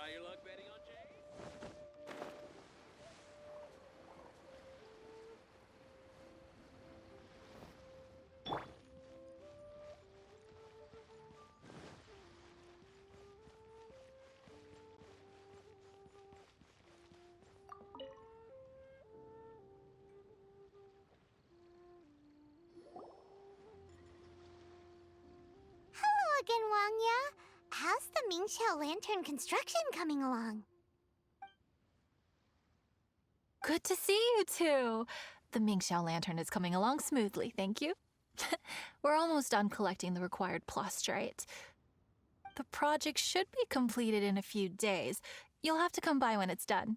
Try your luck betting on Jade? Hello again, Wangya. How's the Mingxiao Lantern construction coming along? Good to see you two. The Mingxiao Lantern is coming along smoothly, thank you. We're almost done collecting the required plastrite. The project should be completed in a few days. You'll have to come by when it's done.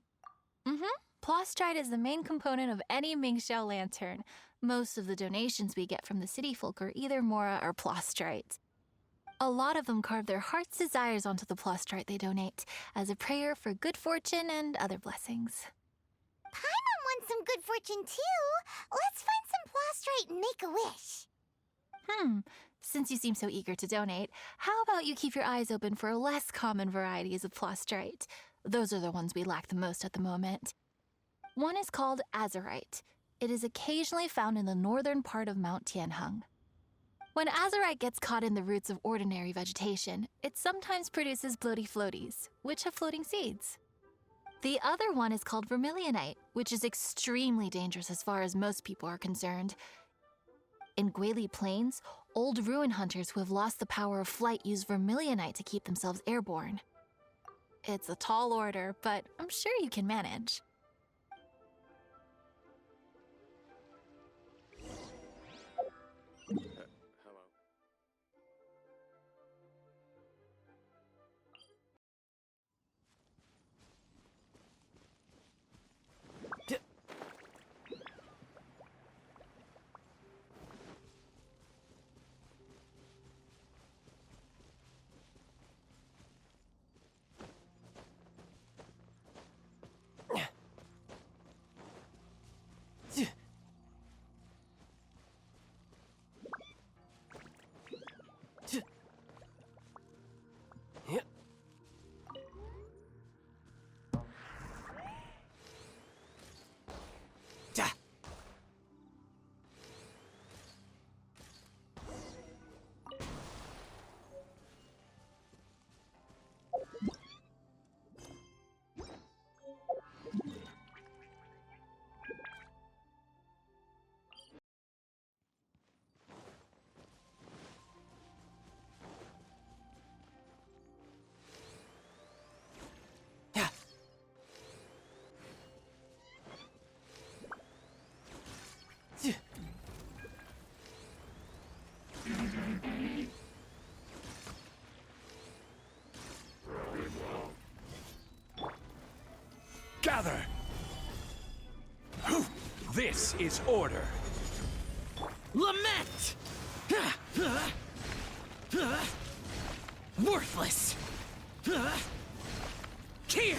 Plastrite is the main component of any Mingxiao Lantern. Most of the donations we get from the city folk are either Mora or plastrite. A lot of them carve their heart's desires onto the plastrite they donate, as a prayer for good fortune and other blessings. Paimon wants some good fortune too. Let's find some plastrite and make a wish. Since you seem so eager to donate, how about you keep your eyes open for less common varieties of plastrite? Those are the ones we lack the most at the moment. One is called azurite. It is occasionally found in the northern part of Mount Tianheng. When azurite gets caught in the roots of ordinary vegetation, it sometimes produces bloaty floaties, which have floating seeds. The other one is called vermilionite, which is extremely dangerous as far as most people are concerned. In Guili Plains, old ruin hunters who have lost the power of flight use vermilionite to keep themselves airborne. It's a tall order, but I'm sure you can manage. Hello. Gather! This is order. Lament! Worthless! Here!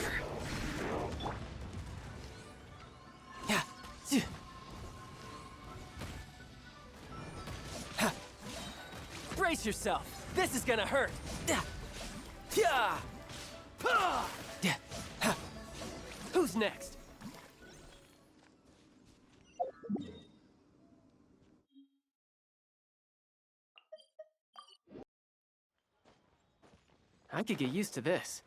Brace yourself! This is gonna hurt! Who's next? I could get used to this.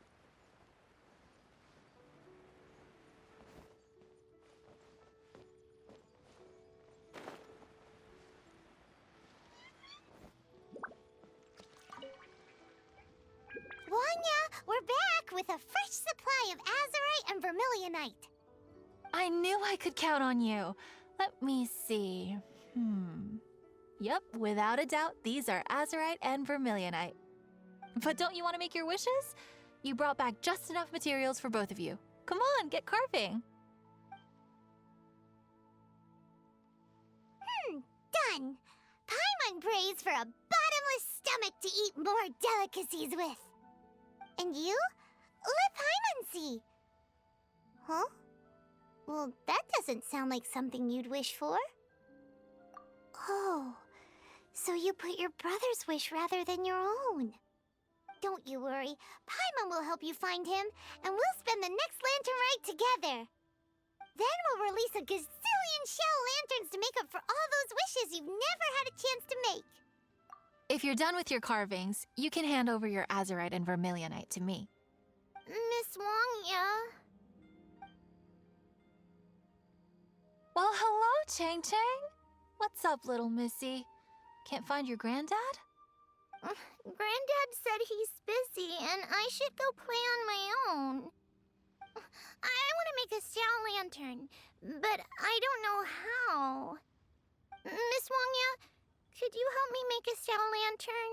Wanya, we're back with a fresh supply of azurite and vermilionite. I knew I could count on you. Let me see. Yep, without a doubt, these are azurite and vermilionite. But don't you want to make your wishes? You brought back just enough materials for both of you. Come on, get carving. Done. Paimon prays for a bottomless stomach to eat more delicacies with. And you? Let Paimon see. Huh? Well, that doesn't sound like something you'd wish for. Oh, so you put your brother's wish rather than your own. Don't you worry. Paimon will help you find him, and we'll spend the next lantern rite together. Then we'll release a gazillion shell lanterns to make up for all those wishes you've never had a chance to make. If you're done with your carvings, you can hand over your azurite and vermilionite to me. Miss Wong, yeah? Well, hello, Chang Chang. What's up, little missy? Can't find your granddad? Granddad said he's busy, and I should go play on my own. I want to make a shell lantern, but I don't know how. Miss Wongya, could you help me make a shell lantern?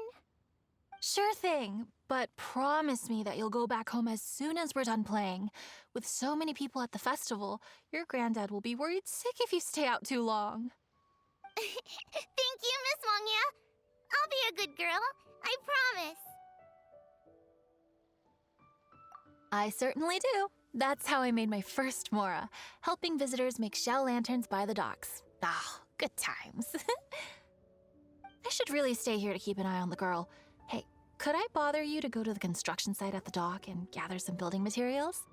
Sure thing, but promise me that you'll go back home as soon as we're done playing. With so many people at the festival, your granddad will be worried sick if you stay out too long. Thank you, Miss Wongya. I'll be a good girl. I promise. I certainly do. That's how I made my first Mora, helping visitors make shell lanterns by the docks. Ah, good times. I should really stay here to keep an eye on the girl. Hey, could I bother you to go to the construction site at the dock and gather some building materials?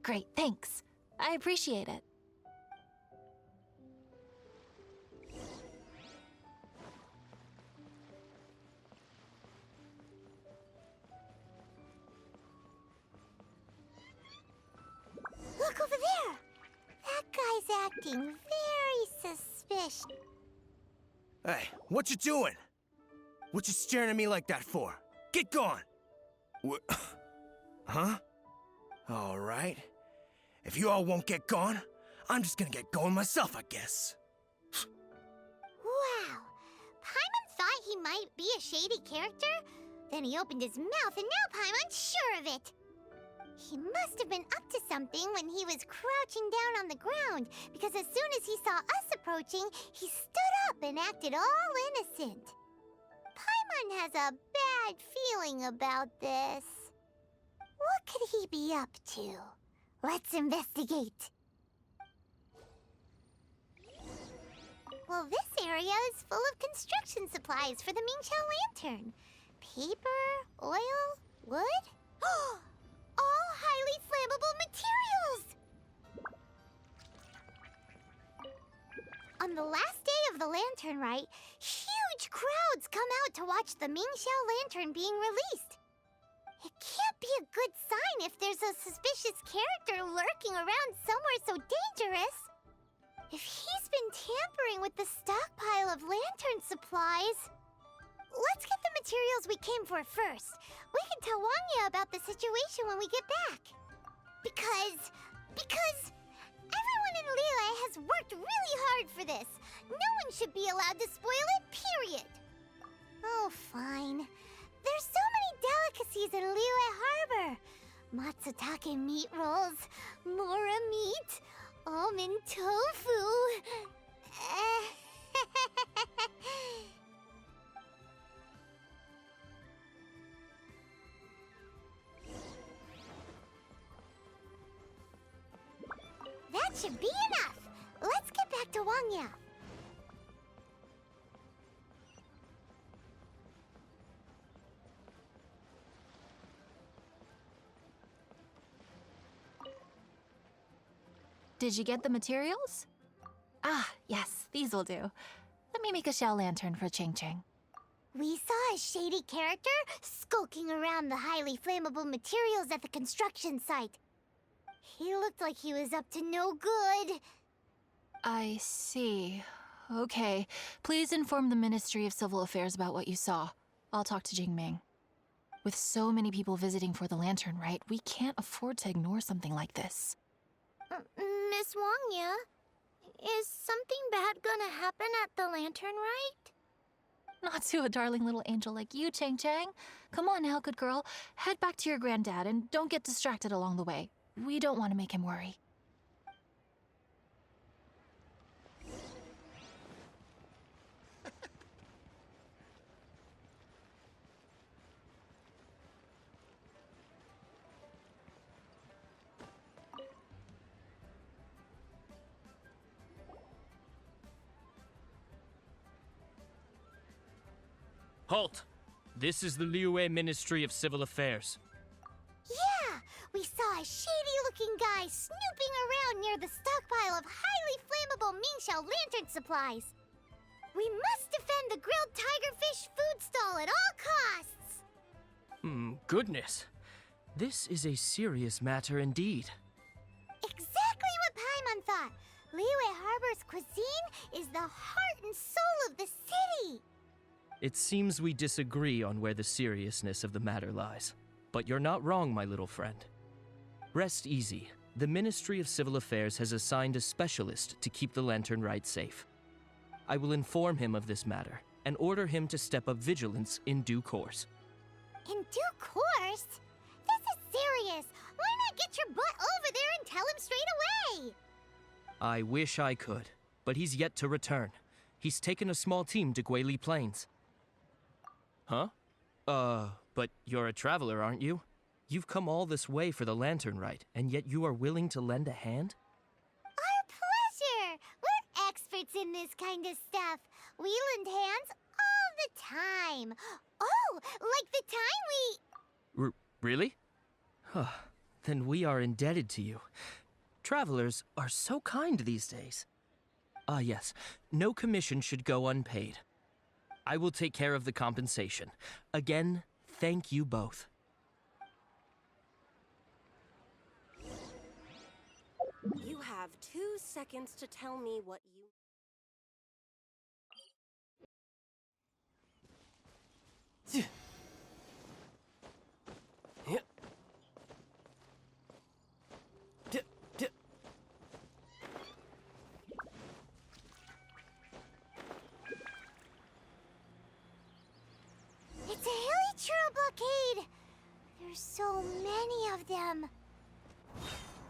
Great, thanks. I appreciate it. Look over there! That guy's acting very suspicious. Hey, what you doing? What you staring at me like that for? Get gone! Huh? All right. If you all won't get gone, I'm just gonna get going myself, I guess. Wow. Paimon thought he might be a shady character? Then he opened his mouth and now Paimon's sure of it. He must have been up to something when he was crouching down on the ground, because as soon as he saw us approaching, he stood up and acted all innocent. Paimon has a bad feeling about this. What could he be up to? Let's investigate. Well, this area is full of construction supplies for the Mingqiao lantern. Paper, oil, wood. All highly flammable materials! On the last day of the lantern rite, huge crowds come out to watch the Mingqiao lantern being released. It can't be a good sign if there's a suspicious character lurking around somewhere so dangerous. If he's been tampering with the stockpile of lantern supplies... Let's get the materials we came for first. We can tell Wangya about the situation when we get back. Because everyone in Liyue has worked really hard for this. No one should be allowed to spoil it, period. Oh, fine. There's so many delicacies in Liyue Harbor. Matsutake meat rolls, Mora meat, almond tofu. That should be enough. Let's get back to Wangya. Did you get the materials? Ah, yes, these will do. Let me make a shell lantern for Ching Ching. We saw a shady character skulking around the highly flammable materials at the construction site. He looked like he was up to no good. I see. Okay. Please inform the Ministry of Civil Affairs about what you saw. I'll talk to Jingming. With so many people visiting for the lantern rite, we can't afford to ignore something like this. Miss Wangya, is something bad gonna happen at the lantern rite? Not to a darling little angel like you, Chang Chang. Come on now, good girl. Head back to your granddad and don't get distracted along the way. We don't want to make him worry. Halt! This is the Liyue Ministry of Civil Affairs. Yeah, we saw a shady-looking guy snooping around near the stockpile of highly flammable Mingxiao lantern supplies. We must defend the grilled tigerfish food stall at all costs! Goodness. This is a serious matter indeed. Exactly what Paimon thought! Liyue Harbor's cuisine is the heart and soul of the city! It seems we disagree on where the seriousness of the matter lies. But you're not wrong, my little friend. Rest easy. The Ministry of Civil Affairs has assigned a specialist to keep the Lantern Rite safe. I will inform him of this matter and order him to step up vigilance in due course. In due course? This is serious! Why not get your butt over there and tell him straight away? I wish I could, but he's yet to return. He's taken a small team to Guili Plains. Huh? But you're a traveler, aren't you? You've come all this way for the Lantern Rite, and yet you are willing to lend a hand? Our pleasure! We're experts in this kind of stuff. We lend hands all the time. Oh, like the time we... Really? Huh. Then we are indebted to you. Travelers are so kind these days. Ah, yes. No commission should go unpaid. I will take care of the compensation. Again, thank you both. You have 2 seconds to tell me what you... It's a hilly churro blockade! There's so many of them.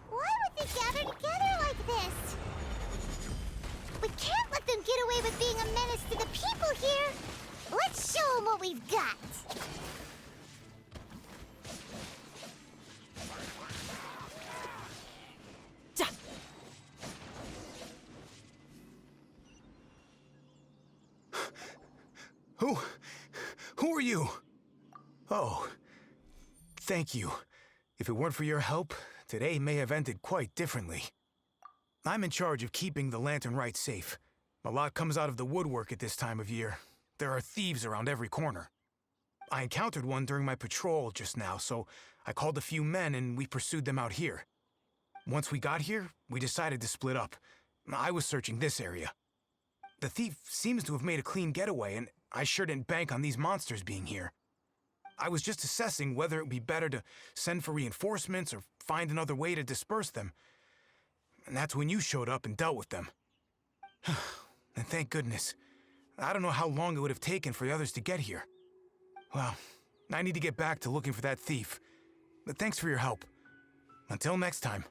Why would they gather together like this? We can't let them get away with being a menace to the people here! Let's show them what we've got! Who are you? Oh, thank you. If it weren't for your help, today may have ended quite differently. I'm in charge of keeping the Lantern Rite safe. A lot comes out of the woodwork at this time of year. There are thieves around every corner. I encountered one during my patrol just now, so I called a few men and we pursued them out here. Once we got here, we decided to split up. I was searching this area. The thief seems to have made a clean getaway, and I sure didn't bank on these monsters being here. I was just assessing whether it would be better to send for reinforcements or find another way to disperse them. And that's when you showed up and dealt with them. And thank goodness. I don't know how long it would have taken for the others to get here. Well, I need to get back to looking for that thief. But thanks for your help. Until next time.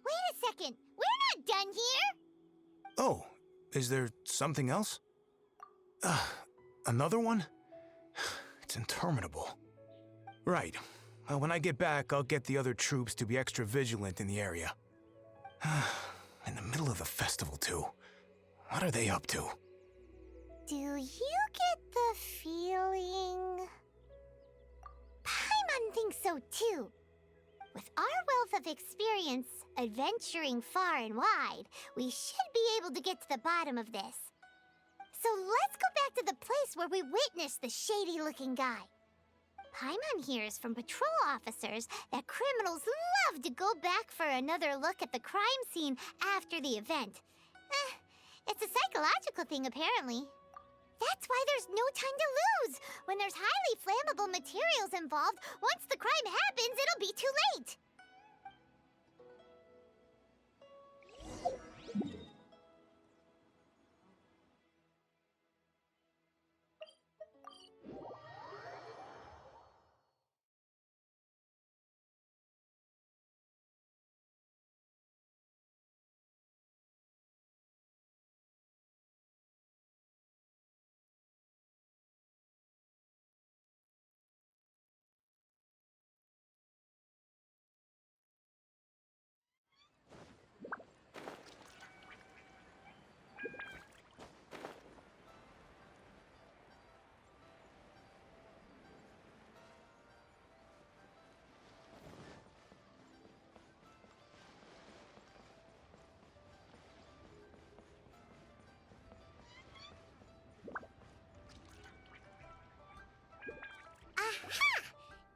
Wait a second! We're not done here! Oh, is there something else? Another one? It's interminable. Right. Well, when I get back, I'll get the other troops to be extra vigilant in the area. In the middle of the festival, too. What are they up to? Do you get the feeling... Paimon thinks so too. With our wealth of experience, adventuring far and wide, we should be able to get to the bottom of this. So let's go back to the place where we witnessed the shady-looking guy. Paimon hears from patrol officers that criminals love to go back for another look at the crime scene after the event. It's a psychological thing, apparently. That's why there's no time to lose. When there's highly flammable materials involved, once the crime happens, it'll be too late.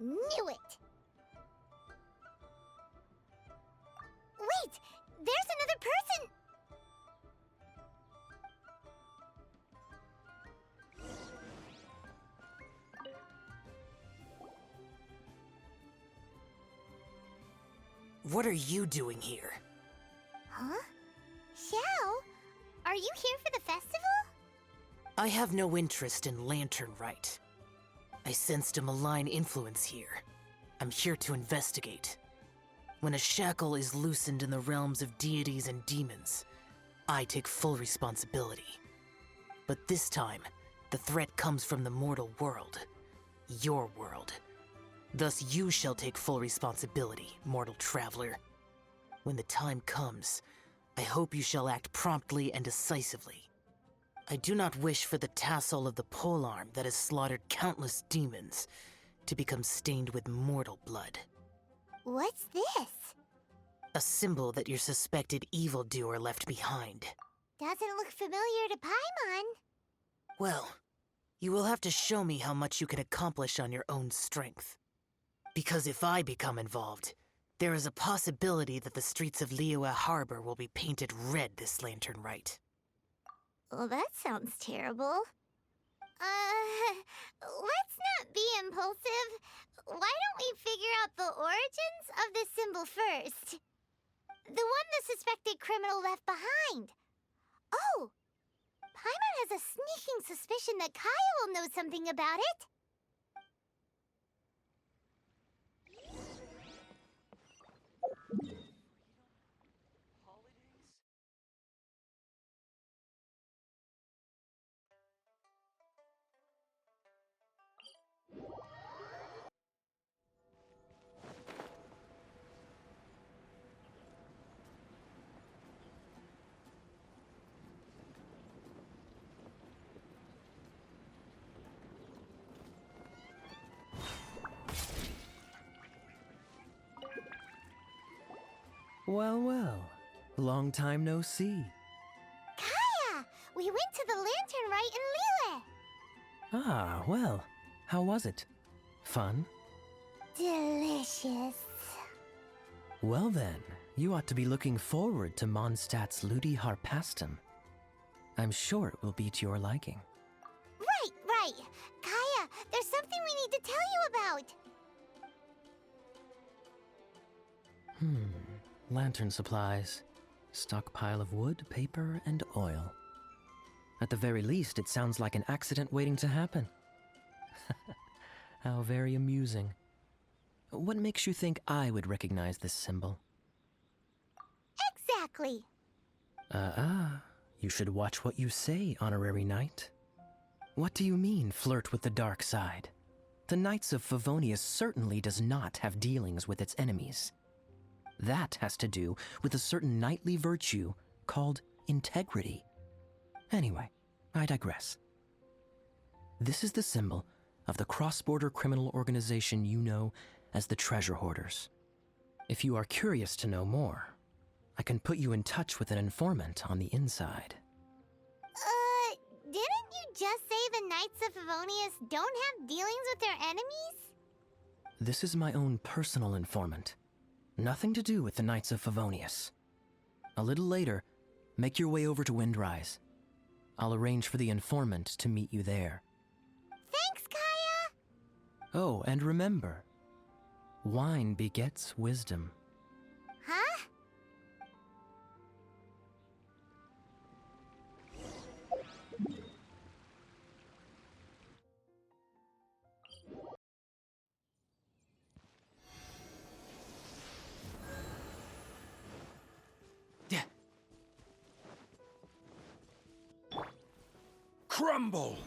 Knew it! Wait! There's another person! What are you doing here? Huh? Xiao? Are you here for the festival? I have no interest in Lantern Rite. I sensed a malign influence here. I'm here to investigate. When a shackle is loosened in the realms of deities and demons, I take full responsibility. But this time, the threat comes from the mortal world. Your world. Thus you shall take full responsibility, mortal traveler. When the time comes, I hope you shall act promptly and decisively. I do not wish for the tassel of the polearm that has slaughtered countless demons to become stained with mortal blood. What's this? A symbol that your suspected evildoer left behind. Doesn't look familiar to Paimon. Well, you will have to show me how much you can accomplish on your own strength. Because if I become involved, there is a possibility that the streets of Liyue Harbor will be painted red this Lantern Rite. Well, that sounds terrible. Let's not be impulsive. Why don't we figure out the origins of this symbol first? The one the suspected criminal left behind. Oh! Paimon has a sneaking suspicion that Kaya will know something about it. Well, well. Long time no see. Kaya! We went to the Lantern Rite in Liyue. Ah, well. How was it? Fun? Delicious. Well then, you ought to be looking forward to Mondstadt's Ludi Harpastum. I'm sure it will be to your liking. Right. Kaya, there's something we need to tell you about. Lantern supplies. Stockpile of wood, paper, and oil. At the very least, it sounds like an accident waiting to happen. How very amusing. What makes you think I would recognize this symbol? Exactly. You should watch what you say, Honorary Knight. What do you mean, flirt with the dark side? The Knights of Favonius certainly does not have dealings with its enemies. That has to do with a certain knightly virtue called integrity. Anyway, I digress. This is the symbol of the cross-border criminal organization you know as the Treasure Hoarders. If you are curious to know more, I can put you in touch with an informant on the inside. Didn't you just say the Knights of Favonius don't have dealings with their enemies? This is my own personal informant. Nothing to do with the Knights of Favonius. A little later, make your way over to Windrise. I'll arrange for the informant to meet you there. Thanks, Kaya! Oh, and remember, wine begets wisdom. Huh? Crumble!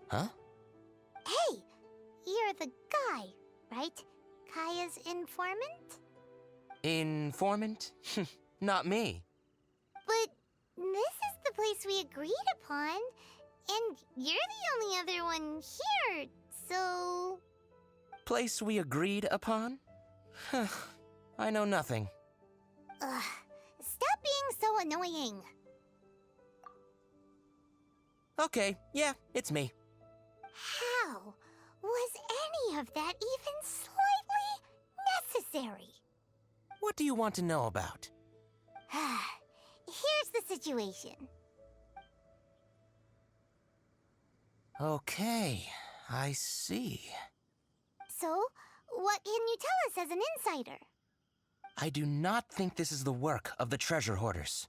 Huh? Hey! You're the guy, right? Kaya's informant? Informant? Not me. But this is the place we agreed upon, and you're the only other one here, So... Place we agreed upon? I know nothing. Ugh, stop being so annoying. Okay, yeah, it's me. How was any of that even slightly necessary? What do you want to know about? Here's the situation. Okay, I see. So, what can you tell us as an insider? I do not think this is the work of the treasure hoarders.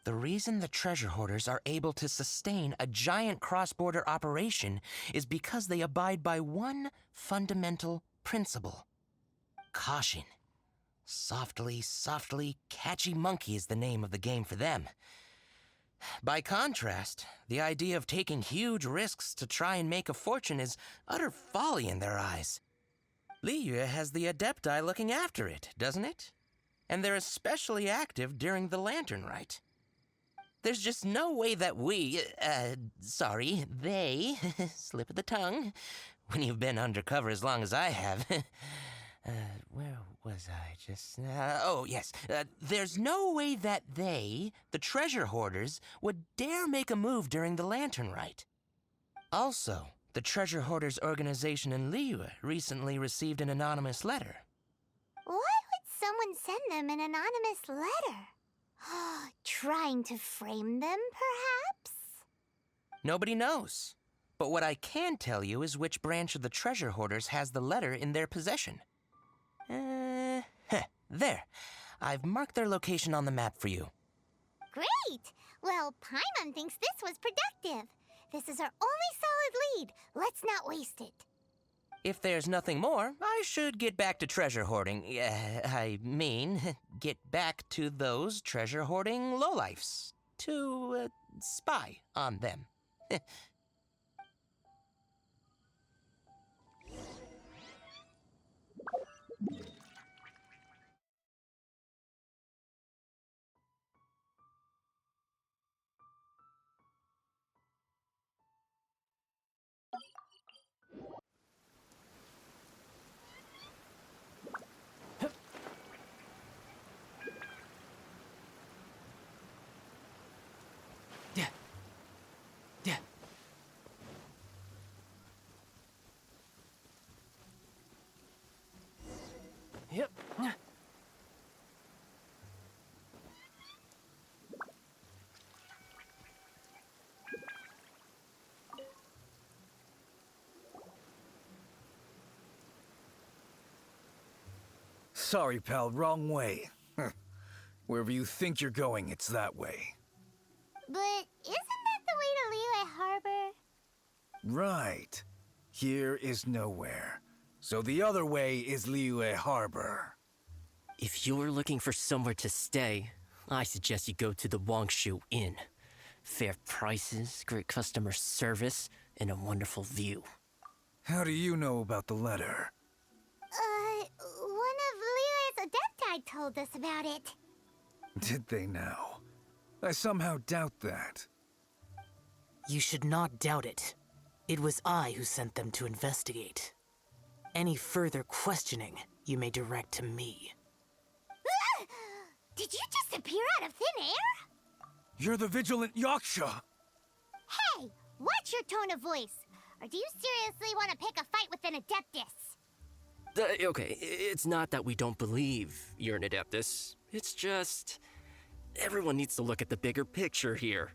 The reason the treasure hoarders are able to sustain a giant cross-border operation is because they abide by one fundamental principle. Caution. Softly, softly, catchy monkey is the name of the game for them. By contrast, the idea of taking huge risks to try and make a fortune is utter folly in their eyes. Liyue has the Adepti looking after it, doesn't it? And they're especially active during the Lantern Rite. There's just no way that they, slip of the tongue, when you've been undercover as long as I have. Where was I just now? Oh, yes. There's no way that they, the treasure hoarders, would dare make a move during the Lantern Rite. Also, the treasure hoarders organization in Liyue recently received an anonymous letter. Why would someone send them an anonymous letter? Trying to frame them, perhaps? Nobody knows. But what I can tell you is which branch of the treasure hoarders has the letter in their possession. There. I've marked their location on the map for you. Great! Well, Paimon thinks this was productive. This is our only solid lead. Let's not waste it. If there's nothing more, I should get back to treasure hoarding. Get back to those treasure hoarding lowlifes. To, spy on them. Yep. Sorry, pal, wrong way. Wherever you think you're going, it's that way. But isn't that the way to Liyue Harbor? Right. Here is nowhere. So the other way is Liyue Harbor. If you're looking for somewhere to stay, I suggest you go to the Wangshu Inn. Fair prices, great customer service, and a wonderful view. How do you know about the letter? One of Liyue's Adepti told us about it. Did they now? I somehow doubt that. You should not doubt it. It was I who sent them to investigate. Any further questioning, you may direct to me. Did you just appear out of thin air? You're the vigilant Yaksha! Hey, watch your tone of voice. Or do you seriously want to pick a fight with an Adeptus? Okay, it's not that we don't believe you're an Adeptus. It's just... everyone needs to look at the bigger picture here.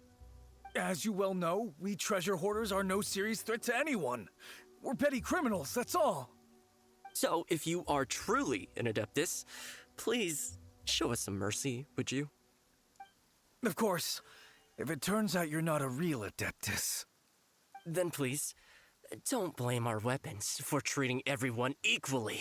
As you well know, we treasure hoarders are no serious threat to anyone. We're petty criminals, that's all. So, if you are truly an Adeptus, please show us some mercy, would you? Of course, if it turns out you're not a real Adeptus. Then please, don't blame our weapons for treating everyone equally.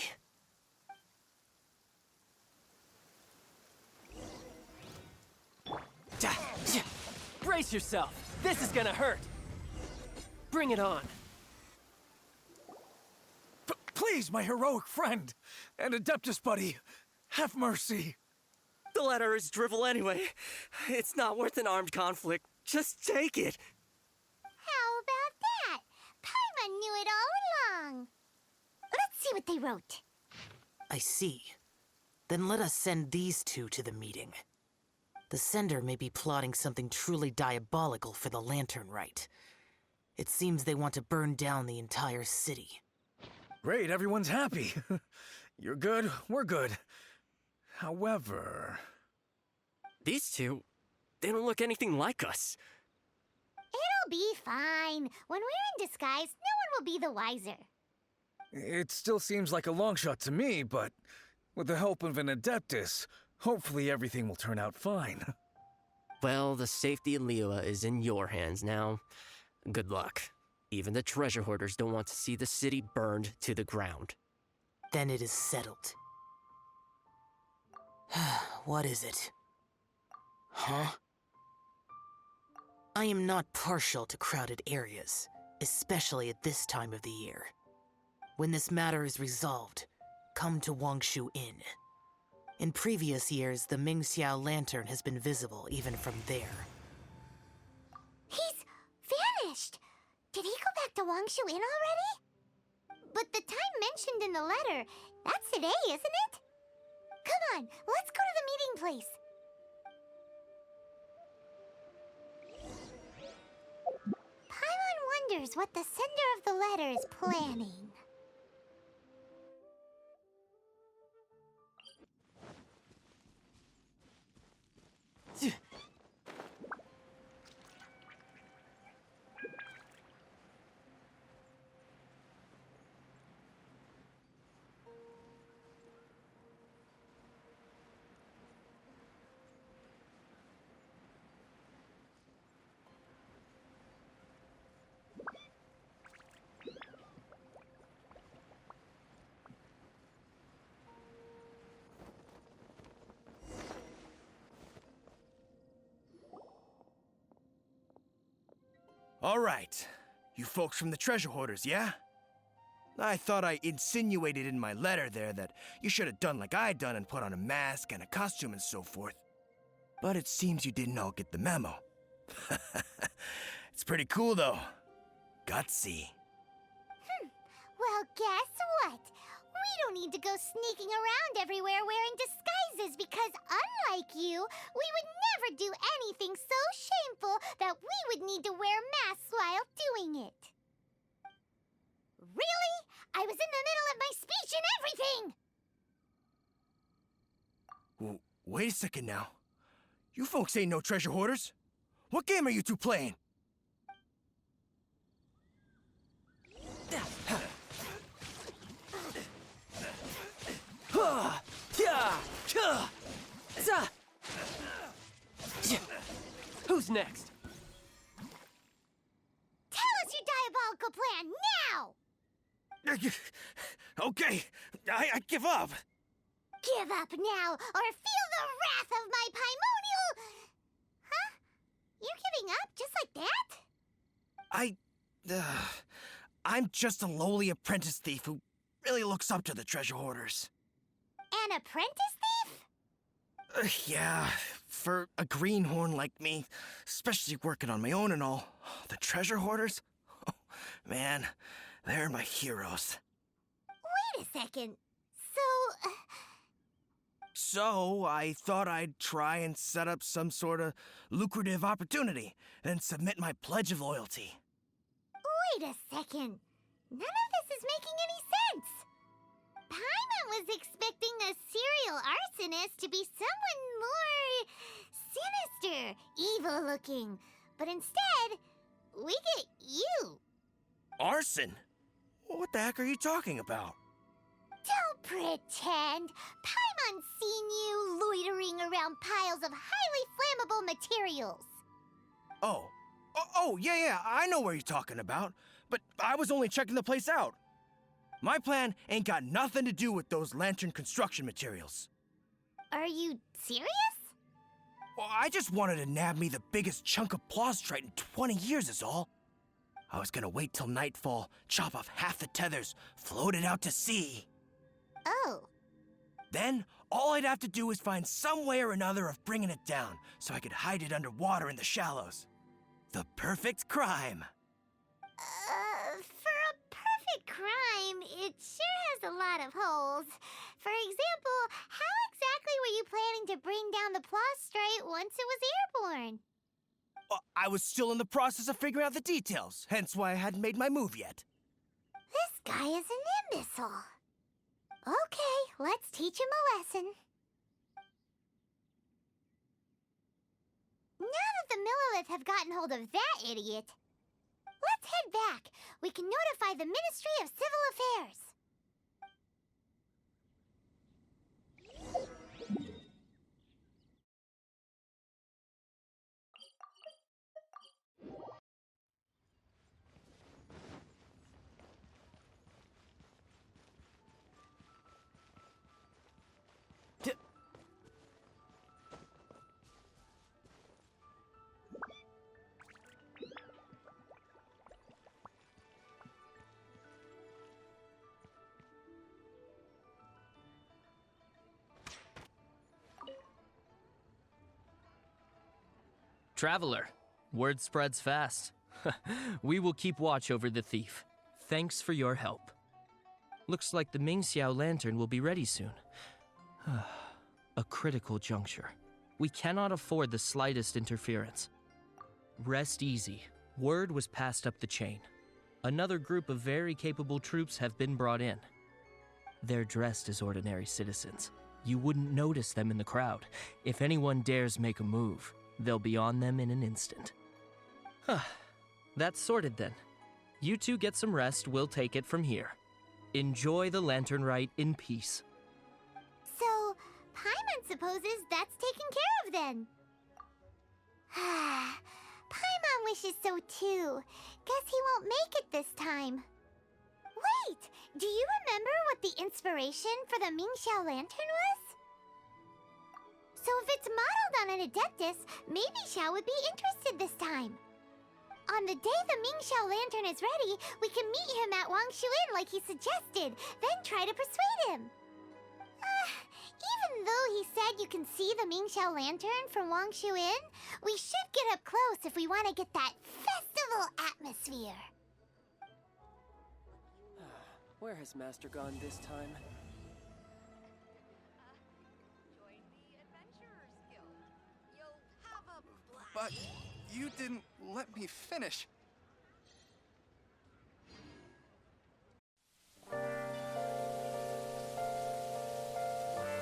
Brace yourself. This is gonna hurt. Bring it on. Please, my heroic friend and Adeptus buddy, have mercy. The letter is drivel anyway. It's not worth an armed conflict. Just take it. How about that? Paimon knew it all along. Let's see what they wrote. I see. Then let us send these two to the meeting. The sender may be plotting something truly diabolical for the Lantern Rite. It seems they want to burn down the entire city. Great, everyone's happy. You're good, we're good. However... These two, they don't look anything like us. It'll be fine. When we're in disguise, no one will be the wiser. It still seems like a long shot to me, but with the help of an Adeptus, hopefully everything will turn out fine. Well, the safety of Liyue is in your hands now. Good luck. Even the treasure hoarders don't want to see the city burned to the ground. Then it is settled. What is it? Huh? I am not partial to crowded areas, especially at this time of the year. When this matter is resolved, come to Wangshu Inn. In previous years, the Mingxiao lantern has been visible even from there. He's vanished! Did he go back to Wangshu Inn already? But the time mentioned in the letter, that's today, isn't it? Come on, let's go to the meeting place. Paimon wonders what the sender of the letter is planning. All right. You folks from the treasure hoarders, yeah? I thought I insinuated in my letter there that you should have done like I done and put on a mask and a costume and so forth. But it seems you didn't all get the memo. It's pretty cool, though. Gutsy. Well, guess what? We don't need to go sneaking around everywhere wearing disguises because, unlike you, we would never do anything so shameful that we would need to wear masks while doing it. Really? I was in the middle of my speech and everything! Wait a second now. You folks ain't no treasure hoarders. What game are you two playing? Who's next? Tell us your diabolical plan now! Okay, I give up. Give up now, or feel the wrath of my Paimonial... Huh? You're giving up just like that? I'm just a lowly apprentice thief who really looks up to the treasure hoarders. An apprentice thief? Yeah, for a greenhorn like me, especially working on my own and all, the treasure hoarders? Oh, man, they're my heroes. Wait a second. So, I thought I'd try and set up some sort of lucrative opportunity, and submit my pledge of loyalty. Wait a second. None of this is making any sense. Paimon was expecting a serial arsonist to be someone more sinister, evil-looking. But instead, we get you. Arson? What the heck are you talking about? Don't pretend. Paimon's seen you loitering around piles of highly flammable materials. Oh, yeah, I know what you're talking about. But I was only checking the place out. My plan ain't got nothing to do with those lantern construction materials. Are you serious? Well, I just wanted to nab me the biggest chunk of plaustrite in 20 years is all. I was gonna wait till nightfall, chop off half the tethers, float it out to sea. Oh. Then, all I'd have to do is find some way or another of bringing it down, so I could hide it underwater in the shallows. The perfect crime. For a there's a lot of holes. For example, how exactly were you planning to bring down the prostrate once it was airborne? I was still in the process of figuring out the details, hence why I hadn't made my move yet. This guy is an imbecile. Okay, let's teach him a lesson. Now that the Millilith have gotten hold of that idiot, let's head back. We can notify the Ministry of Civil Affairs. Traveler, word spreads fast. We will keep watch over the thief. Thanks for your help. Looks like the Mingxiao lantern will be ready soon. A critical juncture. We cannot afford the slightest interference. Rest easy. Word was passed up the chain. Another group of very capable troops have been brought in. They're dressed as ordinary citizens. You wouldn't notice them in the crowd. If anyone dares make a move, they'll be on them in an instant. That's sorted then. You two get some rest, we'll take it from here. Enjoy the Lantern Rite in peace. So, Paimon supposes that's taken care of then. Paimon wishes so too. Guess he won't make it this time. Wait, do you remember what the inspiration for the Mingxiao lantern was? So if it's modeled on an Adeptus, maybe Xiao would be interested this time. On the day the Mingxiao lantern is ready, we can meet him at Wangshuin like he suggested, then try to persuade him. Even though he said you can see the Mingxiao lantern from Wangshuin, we should get up close if we want to get that festival atmosphere. Where has Master gone this time? But you didn't let me finish.